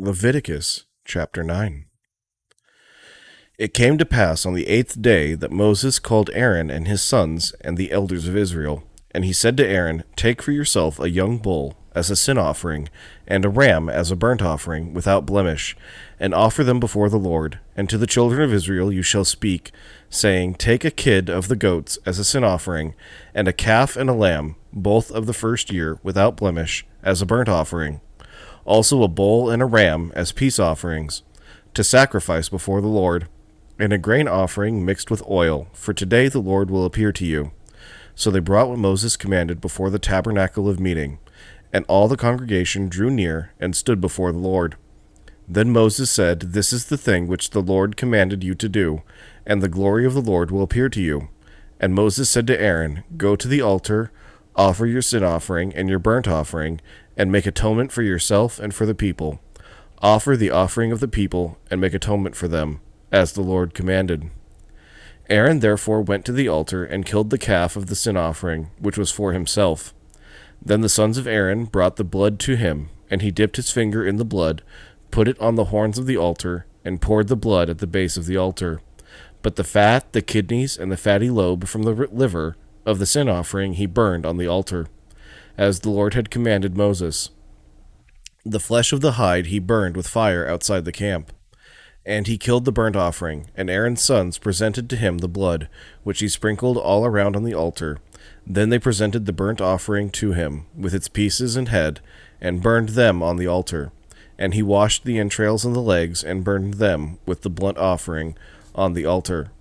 Leviticus chapter 9. It came to pass on the 8th day that Moses called Aaron and his sons and the elders of Israel. And he said to Aaron, Take for yourself a young bull as a sin offering, and a ram as a burnt offering, without blemish, and offer them before the Lord. And to the children of Israel you shall speak, saying, Take a kid of the goats as a sin offering, and a calf and a lamb, both of the first year, without blemish, as a burnt offering. Also a bull and a ram as peace offerings, to sacrifice before the Lord, and a grain offering mixed with oil, for today the Lord will appear to you. So they brought what Moses commanded before the tabernacle of meeting, and all the congregation drew near and stood before the Lord. Then Moses said, This is the thing which the Lord commanded you to do, and the glory of the Lord will appear to you. And Moses said to Aaron, Go to the altar, offer your sin offering and your burnt offering, and make atonement for yourself and for the people. Offer the offering of the people, and make atonement for them, as the Lord commanded. Aaron therefore went to the altar and killed the calf of the sin offering, which was for himself. Then the sons of Aaron brought the blood to him, and he dipped his finger in the blood, put it on the horns of the altar, and poured the blood at the base of the altar. But the fat, the kidneys, and the fatty lobe from the liver of the sin offering he burned on the altar, as the Lord had commanded Moses. The flesh of the hide he burned with fire outside the camp. And he killed the burnt offering, and Aaron's sons presented to him the blood, which he sprinkled all around on the altar. Then they presented the burnt offering to him, with its pieces and head, and burned them on the altar. And he washed the entrails and the legs, and burned them with the burnt offering on the altar.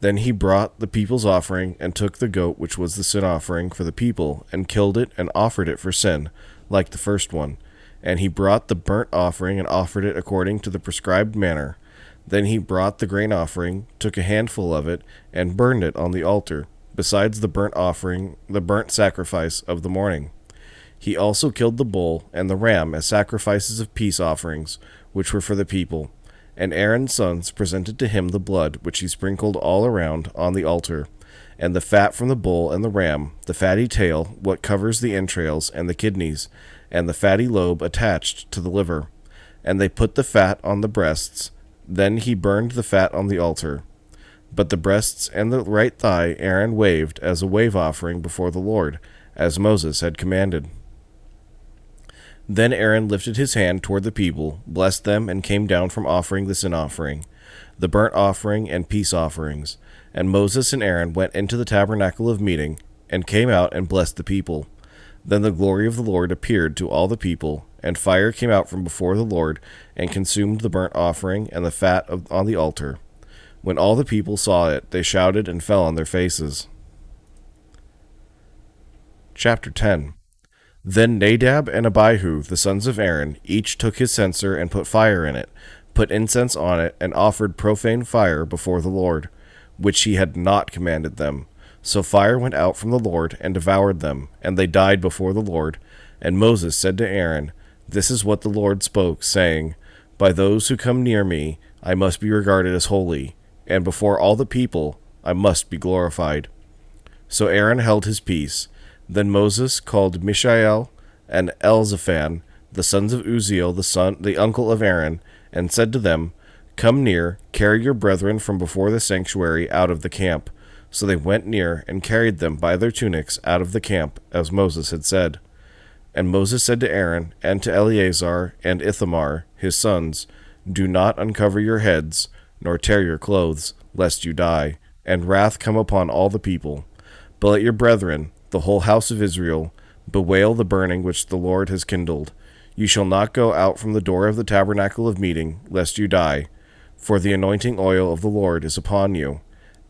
Then he brought the people's offering, and took the goat which was the sin offering for the people, and killed it, and offered it for sin, like the first one. And he brought the burnt offering, and offered it according to the prescribed manner. Then he brought the grain offering, took a handful of it, and burned it on the altar, besides the burnt offering, the burnt sacrifice of the morning. He also killed the bull and the ram as sacrifices of peace offerings, which were for the people. And Aaron's sons presented to him the blood, which he sprinkled all around on the altar, and the fat from the bull and the ram, the fatty tail, what covers the entrails and the kidneys, and the fatty lobe attached to the liver. And they put the fat on the breasts. Then he burned the fat on the altar. But the breasts and the right thigh Aaron waved as a wave offering before the Lord, as Moses had commanded. Then Aaron lifted his hand toward the people, blessed them, and came down from offering the sin offering, the burnt offering, and peace offerings. And Moses and Aaron went into the tabernacle of meeting, and came out and blessed the people. Then the glory of the Lord appeared to all the people, and fire came out from before the Lord, and consumed the burnt offering and the fat on the altar. When all the people saw it, they shouted and fell on their faces. Chapter 10. Then Nadab and Abihu, the sons of Aaron, each took his censer and put fire in it, put incense on it, and offered profane fire before the Lord, which he had not commanded them. So fire went out from the Lord and devoured them, and they died before the Lord. And Moses said to Aaron, This is what the Lord spoke, saying, By those who come near me I must be regarded as holy, and before all the people I must be glorified. So Aaron held his peace. Then Moses called Mishael and Elzaphan, the sons of Uzziel, the uncle of Aaron, and said to them, Come near, carry your brethren from before the sanctuary out of the camp. So they went near and carried them by their tunics out of the camp, as Moses had said. And Moses said to Aaron and to Eleazar and Ithamar, his sons, Do not uncover your heads, nor tear your clothes, lest you die, and wrath come upon all the people. But let your brethren, the whole house of Israel, bewail the burning which the Lord has kindled. You shall not go out from the door of the tabernacle of meeting, lest you die, for the anointing oil of the Lord is upon you.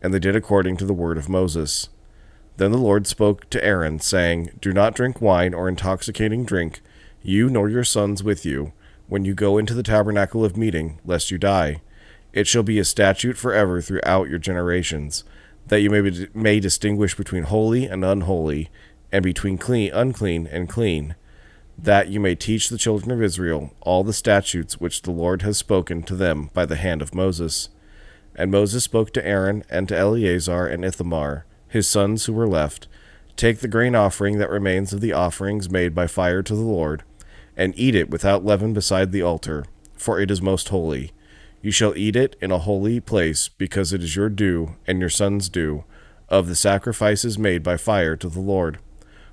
And they did according to the word of Moses. Then the Lord spoke to Aaron, saying, Do not drink wine or intoxicating drink, you nor your sons with you, when you go into the tabernacle of meeting, lest you die. It shall be a statute forever throughout your generations, that you may distinguish between holy and unholy, and between unclean and clean, that you may teach the children of Israel all the statutes which the Lord has spoken to them by the hand of Moses. And Moses spoke to Aaron and to Eleazar and Ithamar, his sons who were left, Take the grain offering that remains of the offerings made by fire to the Lord, and eat it without leaven beside the altar, for it is most holy. You shall eat it in a holy place, because it is your due and your son's due, of the sacrifices made by fire to the Lord.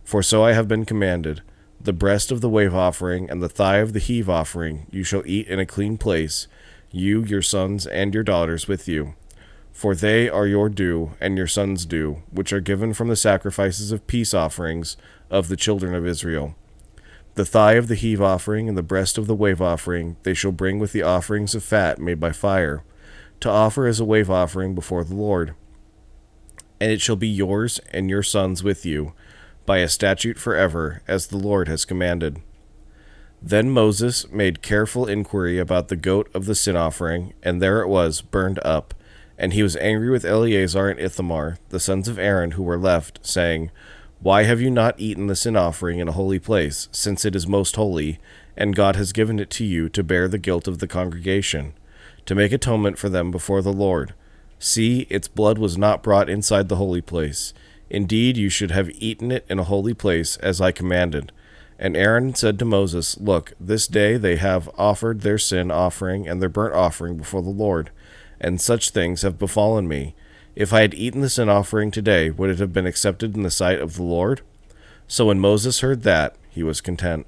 For so I have been commanded. The breast of the wave offering and the thigh of the heave offering you shall eat in a clean place, you, your sons, and your daughters with you. For they are your due and your sons' due, which are given from the sacrifices of peace offerings of the children of Israel. The thigh of the heave offering and the breast of the wave offering they shall bring with the offerings of fat made by fire, to offer as a wave offering before the Lord. And it shall be yours and your sons with you, by a statute forever, as the Lord has commanded. Then Moses made careful inquiry about the goat of the sin offering, and there it was, burned up. And he was angry with Eleazar and Ithamar, the sons of Aaron who were left, saying, Why have you not eaten the sin offering in a holy place, since it is most holy, and God has given it to you to bear the guilt of the congregation, to make atonement for them before the Lord? See, its blood was not brought inside the holy place. Indeed, you should have eaten it in a holy place, as I commanded. And Aaron said to Moses, Look, this day they have offered their sin offering and their burnt offering before the Lord, and such things have befallen me. If I had eaten the sin offering today, would it have been accepted in the sight of the Lord? So when Moses heard that, he was content.